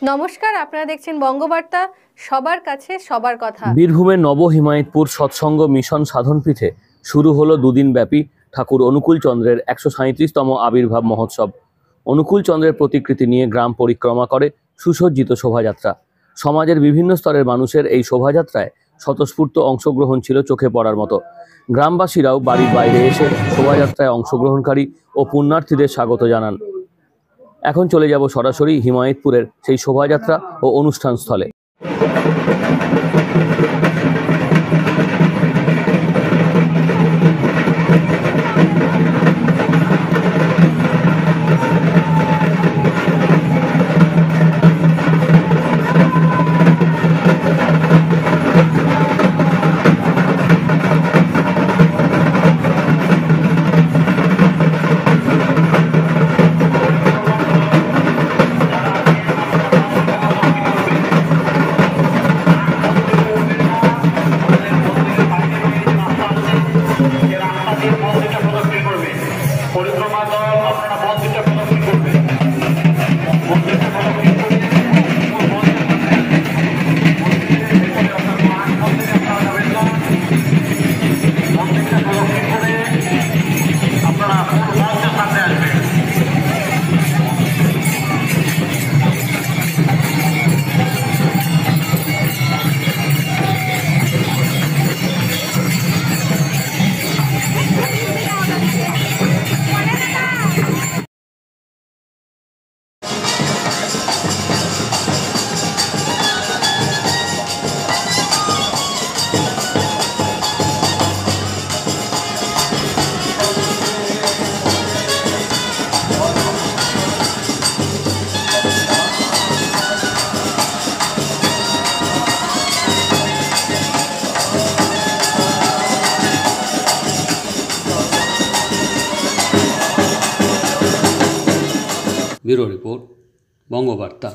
নমস্কার, আপনারা দেখছেন বঙ্গবার্তা, সবার কাছে সবার কথা। বীরভূমের নব হিমায়তপুর সৎসঙ্গ মিশন সাধনপীঠে শুরু হলো দুদিন ব্যাপী ঠাকুর অনুকূল চন্দ্রের ১৩৭তম আবির্ভাব মহোৎসব। অনুকূল চন্দ্রের প্রতিকৃতি নিয়ে গ্রাম পরিক্রমা করে সুসজ্জিত শোভাযাত্রা। সমাজের বিভিন্ন স্তরের মানুষের এই শোভাযাত্রায় স্বতঃস্ফূর্ত অংশগ্রহণ ছিল চোখে পড়ার মতো। গ্রামবাসীরাও বাড়ির বাইরে এসে শোভাযাত্রায় অংশগ্রহণকারী ও পুণ্যার্থীদের স্বাগত জানান। এখন চলে যাব সরাসরি হিমায়তপুরের সেই শোভাযাত্রা ও অনুষ্ঠান স্থলে। Bureau report, Bangabarta.